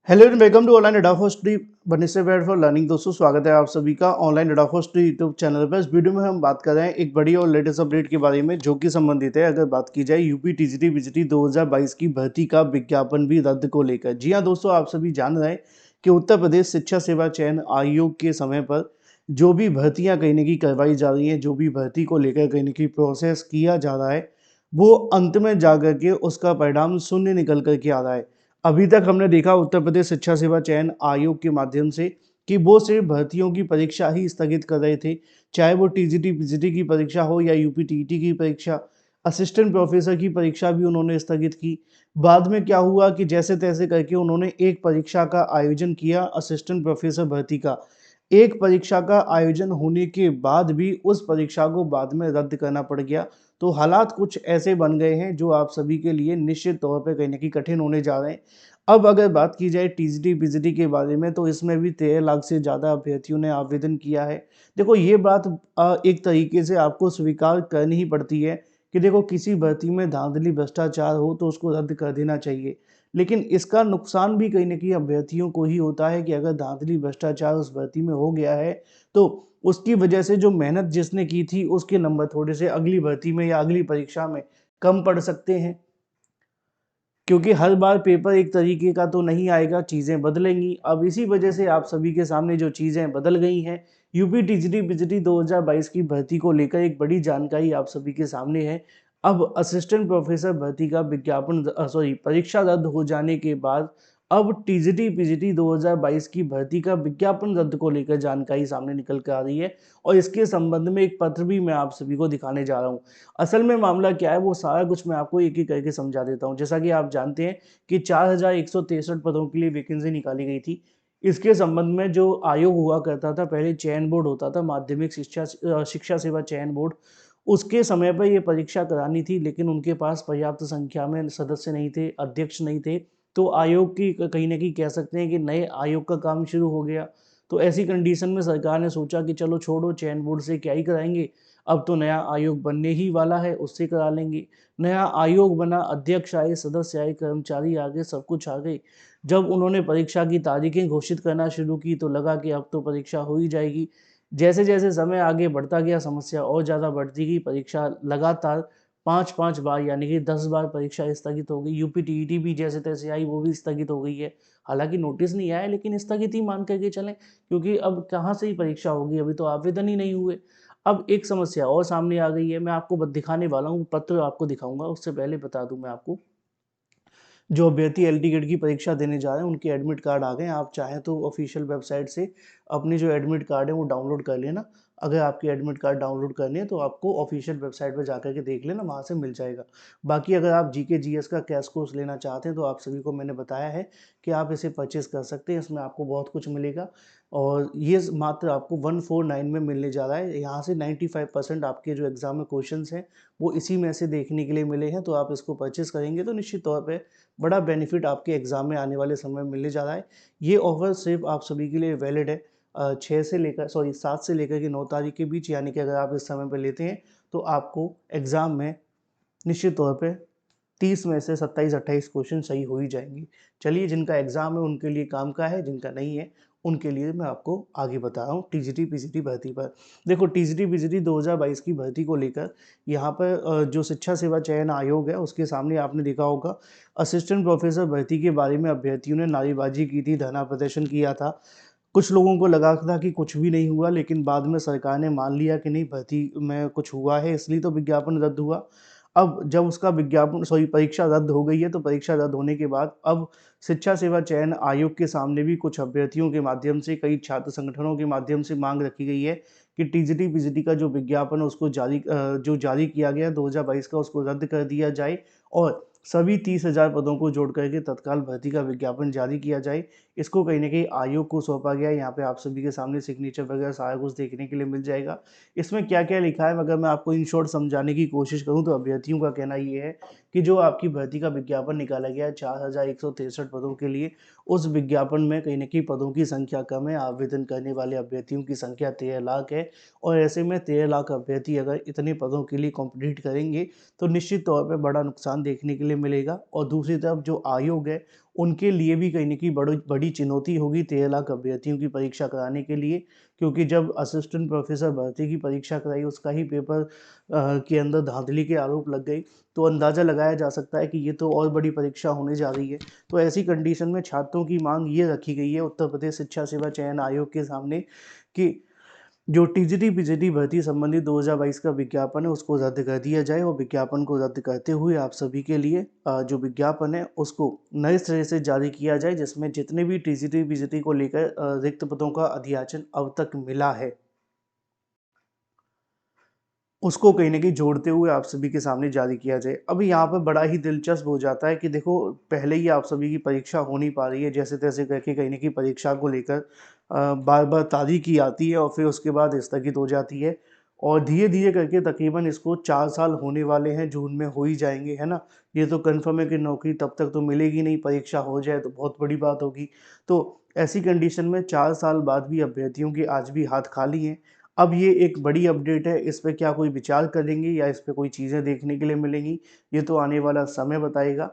Hello and welcome to online data first बने से where for learning. दोस्तों स्वागत है आप सभी का online data first YouTube channel पर। इस वीडियो में हम बात कर रहे हैं एक बड़ी और लेटेस्ट अपडेट के बारे में जो कि संबंधित है, अगर बात की जाए यूपी टीजीटी पीजीटी 2022 की भर्ती का विज्ञापन भी रद्द को लेकर। जी हाँ दोस्तों, आप सभी जान रहे हैं कि उत्तर प्रदेश शिक्षा सेवा चयन आयोग के समय पर जो भी भर्तियाँ कहीं ना कहीं करवाई जा रही हैं, जो भी भर्ती को लेकर कहीं ना कहीं प्रोसेस किया जा रहा है, वो अंत में जाकर के उसका परिणाम शून्य निकल कर के आ रहा है। अभी तक हमने देखा उत्तर प्रदेश शिक्षा सेवा चयन आयोग के माध्यम से कि वो सिर्फ भर्तियों की परीक्षा ही स्थगित कर रहे थे, चाहे वो टीजीटी पीजीटी की परीक्षा हो या यूपी टीईटी की परीक्षा। असिस्टेंट प्रोफेसर की परीक्षा भी उन्होंने स्थगित की। बाद में क्या हुआ कि जैसे तैसे करके उन्होंने एक परीक्षा का आयोजन किया, असिस्टेंट प्रोफेसर भर्ती का। एक परीक्षा का आयोजन होने के बाद भी उस परीक्षा को बाद में रद्द करना पड़ गया। तो हालात कुछ ऐसे बन गए हैं जो आप सभी के लिए निश्चित तौर पे कहीं ना कहीं कठिन होने जा रहे हैं। अब अगर बात की जाए टीजीटी पीजीटी के बारे में, तो इसमें भी 13 लाख से ज़्यादा अभ्यर्थियों ने आवेदन किया है। देखो ये बात एक तरीके से आपको स्वीकार करनी ही पड़ती है कि देखो किसी भर्ती में धांधली भ्रष्टाचार हो तो उसको रद्द कर देना चाहिए। लेकिन इसका नुकसान भी कहीं ना कहीं अभ्यर्थियों को ही होता है कि अगर धांधली भ्रष्टाचार उस भर्ती में हो गया है तो उसकी वजह से जो मेहनत जिसने की थी उसके नंबर थोड़े से अगली भर्ती में या अगली परीक्षा में कम पड़ सकते हैं, क्योंकि हर बार पेपर एक तरीके का तो नहीं आएगा, चीज़ें बदलेंगी। अब इसी वजह से आप सभी के सामने जो चीज़ें बदल गई हैं, यूपी टीजीटी पीजीटी 2022 की भर्ती को लेकर एक बड़ी जानकारी आप सभी के सामने है। अब असिस्टेंट प्रोफेसर भर्ती का विज्ञापन परीक्षा रद्द हो जाने के बाद अब टीजीटी पीजीटी 2022 की भर्ती का विज्ञापन रद्द को लेकर जानकारी सामने निकल कर आ रही है। और इसके संबंध में एक पत्र भी मैं आप सभी को दिखाने जा रहा हूँ। असल में मामला क्या है वो सारा कुछ मैं आपको एक-एक करके समझा देता हूँ। जैसा कि आप जानते हैं कि 4163 पदों के लिए वैकेंसी निकाली गई थी। इसके संबंध में जो आयोग हुआ करता था, पहले चयन बोर्ड होता था, माध्यमिक शिक्षा सेवा चयन बोर्ड। उसके समय पर ये परीक्षा करानी थी, लेकिन उनके पास पर्याप्त संख्या में सदस्य नहीं थे, अध्यक्ष नहीं थे। तो आयोग की कहीं न कहीं कह सकते हैं कि नए आयोग का काम शुरू हो गया। तो ऐसी कंडीशन में सरकार ने सोचा कि चलो छोड़ो, चयन बोर्ड से क्या ही कराएँगे, अब तो नया आयोग बनने ही वाला है, उससे करा लेंगे। नया आयोग बना, अध्यक्ष आए, सदस्य आए, कर्मचारी आ गए, सब कुछ आ गए। जब उन्होंने परीक्षा की तारीखें घोषित करना शुरू की तो लगा कि अब तो परीक्षा हो ही जाएगी। जैसे-जैसे समय आगे बढ़ता गया, समस्या और ज़्यादा बढ़ती गई। परीक्षा लगातार 5-5 बार यानी कि 10 बार परीक्षा स्थगित हो गई। यूपी टीईटी भी जैसे-तैसे आई, वो भी स्थगित हो गई है। हालाँकि नोटिस नहीं आया, लेकिन स्थगित ही मान कर के चलें, क्योंकि अब कहाँ से ही परीक्षा होगी, अभी तो आवेदन ही नहीं हुए। अब एक समस्या और सामने आ गई है, मैं आपको दिखाने वाला हूँ, पत्र आपको दिखाऊँगा। उससे पहले बता दूँ मैं आपको, जो अभ्यर्थी एल टिकट की परीक्षा देने जा रहे हैं उनके एडमिट कार्ड आ गए हैं। आप चाहें तो ऑफिशियल वेबसाइट से अपने जो एडमिट कार्ड है वो डाउनलोड कर लेना। अगर आपकी एडमिट कार्ड डाउनलोड करनी है तो आपको ऑफिशियल वेबसाइट पर जाकर के देख लेना, वहाँ से मिल जाएगा। बाकी अगर आप जीके जीएस का क्रैश कोर्स लेना चाहते हैं तो आप सभी को मैंने बताया है कि आप इसे परचेज़ कर सकते हैं, इसमें आपको बहुत कुछ मिलेगा। और ये मात्र आपको 149 में मिलने जा रहा है। यहाँ से 95% आपके जो एग्ज़ाम में क्वेश्चंस हैं वो इसी में से देखने के लिए मिले हैं। तो आप इसको परचेज़ करेंगे तो निश्चित तौर पे बड़ा बेनिफिट आपके एग्ज़ाम में आने वाले समय में मिलने जा रहा है। ये ऑफ़र सिर्फ़ आप सभी के लिए वैलिड है 7 से लेकर के 9 तारीख के बीच, यानी कि अगर आप इस समय पे लेते हैं तो आपको एग्ज़ाम में निश्चित तौर पे 30 में से 27-28 क्वेश्चन सही हो ही जाएँगे। चलिए, जिनका एग्ज़ाम है उनके लिए काम का है, जिनका नहीं है उनके लिए मैं आपको आगे बता रहा हूँ टीजीटी पीजीटी भर्ती पर। देखो टीजीटी पीजीटी 2022 की भर्ती को लेकर यहाँ पर जो शिक्षा सेवा चयन आयोग है उसके सामने आपने देखा होगा, असिस्टेंट प्रोफेसर भर्ती के बारे में अभ्यर्थियों ने नारेबाजी की थी, धरना प्रदर्शन किया था। कुछ लोगों को लगा था कि कुछ भी नहीं हुआ, लेकिन बाद में सरकार ने मान लिया कि नहीं, भर्ती में कुछ हुआ है, इसलिए तो विज्ञापन रद्द हुआ। अब जब उसका परीक्षा रद्द हो गई है, तो परीक्षा रद्द होने के बाद अब शिक्षा सेवा चयन आयोग के सामने भी कुछ अभ्यर्थियों के माध्यम से, कई छात्र संगठनों के माध्यम से मांग रखी गई है कि टीजीटी पीजीटी का जो विज्ञापन है उसको जो जारी किया गया 2022 का, उसको रद्द कर दिया जाए और सभी 30,000 पदों को जोड़ करके तत्काल भर्ती का विज्ञापन जारी किया जाए। इसको कहीं न कहीं आयोग को सौंपा गया है। यहाँ पे आप सभी के सामने सिग्नेचर वगैरह सारा कुछ देखने के लिए मिल जाएगा। इसमें क्या-क्या लिखा है, अगर मैं आपको इन शॉर्ट समझाने की कोशिश करूँ तो अभ्यर्थियों का कहना ये है कि जो आपकी भर्ती का विज्ञापन निकाला गया है 4163 पदों के लिए, उस विज्ञापन में कहीं न कहीं पदों की संख्या कम है, आवेदन करने वाले अभ्यर्थियों की संख्या 13 लाख है। और ऐसे में 13 लाख अभ्यर्थी अगर इतने पदों के लिए कॉम्पिटिट करेंगे तो निश्चित तौर पे बड़ा नुकसान देखने के लिए मिलेगा। और दूसरी तरफ जो आयोग है उनके लिए भी कहीं न कहीं बड़ी बड़ी चुनौती होगी 13 लाख अभ्यर्थियों की परीक्षा कराने के लिए, क्योंकि जब असिस्टेंट प्रोफ़ेसर भर्ती की परीक्षा कराई, उसका ही पेपर के अंदर धाँधली के आरोप लग गए, तो अंदाज़ा लगाया जा सकता है कि ये तो और बड़ी परीक्षा होने जा रही है। तो ऐसी कंडीशन में छात्रों की माँग ये रखी गई है उत्तर प्रदेश शिक्षा सेवा चयन आयोग के सामने कि जो टीजीटी पीजीटी भर्ती संबंधी 2022 का विज्ञापन है उसको रद्द कर दिया जाए, और विज्ञापन को रद्द करते हुए आप सभी के लिए जो विज्ञापन है उसको नए सिरे से जारी किया जाए, जिसमें जितने भी टीजीटी पीजीटी को लेकर रिक्त पदों का अधियाचन अब तक मिला है उसको कहीं न कहीं जोड़ते हुए आप सभी के सामने जारी किया जाए। अब यहाँ पर बड़ा ही दिलचस्प हो जाता है कि देखो, पहले ही आप सभी की परीक्षा हो नहीं पा रही है, जैसे-तैसे करके कहीं न कहीं परीक्षा को लेकर बार-बार तारीख की आती है और फिर उसके बाद स्थगित हो जाती है, और धीरे-धीरे करके तकरीबन इसको 4 साल होने वाले हैं, जून में हो ही जाएँगे, है ना? ये तो कन्फर्म है कि नौकरी तब तक तो मिलेगी नहीं, परीक्षा हो जाए तो बहुत बड़ी बात होगी। तो ऐसी कंडीशन में 4 साल बाद भी अभ्यर्थियों के आज भी हाथ खाली हैं। अब ये एक बड़ी अपडेट है, इस पे क्या कोई विचार करेंगे या इस पे कोई चीज़ें देखने के लिए मिलेंगी, ये तो आने वाला समय बताएगा।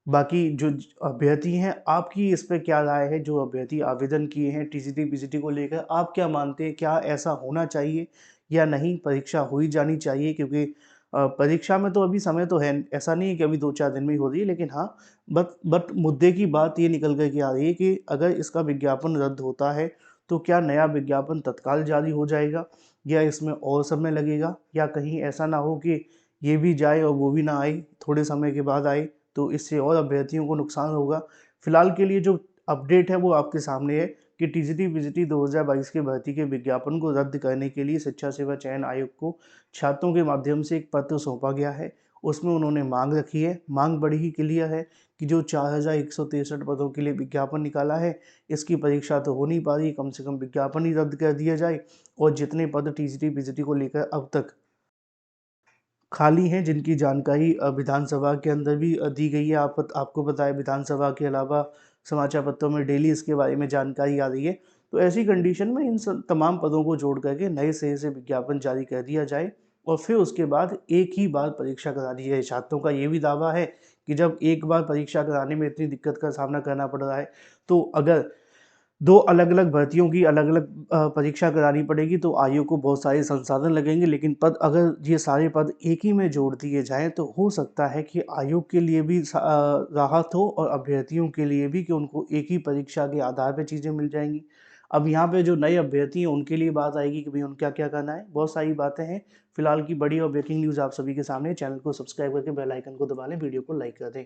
बाकी जो अभ्यर्थी हैं, आपकी इस पे क्या राय है? जो अभ्यर्थी आवेदन किए हैं टीजीटी पीजीटी को लेकर, आप क्या मानते हैं, क्या ऐसा होना चाहिए या नहीं, परीक्षा हो ही जानी चाहिए? क्योंकि परीक्षा में तो अभी समय तो है, ऐसा नहीं है कि अभी 2-4 दिन में ही हो रही है, लेकिन हाँ, बट मुद्दे की बात ये निकल कर के आ रही है कि अगर इसका विज्ञापन रद्द होता है, तो क्या नया विज्ञापन तत्काल जारी हो जाएगा, या इसमें और समय लगेगा, या कहीं ऐसा ना हो कि ये भी जाए और वो भी ना आए, थोड़े समय के बाद आए, तो इससे और अभ्यर्थियों को नुकसान होगा। फिलहाल के लिए जो अपडेट है वो आपके सामने है कि टीजीटी-वीजीटी 2022 के भर्ती के विज्ञापन को रद्द करने के लिए शिक्षा सेवा चयन आयोग को छात्रों के माध्यम से एक पत्र सौंपा गया है। उसमें उन्होंने माँग रखी है, माँग बड़ी ही क्लियर है कि जो 4163 पदों के लिए विज्ञापन निकाला है, इसकी परीक्षा तो हो नहीं पा रही, कम से कम विज्ञापन ही रद्द कर दिया जाए, और जितने पद टीजीटी-वीजीटी को लेकर अब तक खाली हैं, जिनकी जानकारी विधानसभा के अंदर भी दी गई है। आपको पता है, विधानसभा के अलावा समाचार पत्रों में डेली इसके बारे में जानकारी आ रही है। तो ऐसी कंडीशन में इन तमाम पदों को जोड़ करके नए सिरे से विज्ञापन जारी कर दिया जाए, और फिर उसके बाद एक ही बार परीक्षा करा दी जाए। छात्रों का ये भी दावा है कि जब एक बार परीक्षा कराने में इतनी दिक्कत का सामना करना पड़ रहा है, तो अगर 2 अलग-अलग भर्तियों की अलग-अलग परीक्षा करानी पड़ेगी, तो आयोग को बहुत सारे संसाधन लगेंगे, लेकिन पद अगर ये सारे पद एक ही में जोड़ दिए जाएँ, तो हो सकता है कि आयोग के लिए भी राहत हो, और अभ्यर्थियों के लिए भी, कि उनको एक ही परीक्षा के आधार पे चीज़ें मिल जाएँगी। अब यहाँ पे जो नए अभ्यर्थी हैं, उनके लिए बात आएगी कि भई उनको क्या-क्या करना है, बहुत सारी बातें हैं। फिलहाल की बड़ी और ब्रेकिंग न्यूज़ आप सभी के सामने, चैनल को सब्सक्राइब करके बेल आइकन को दबा लें, वीडियो को लाइक कर दें।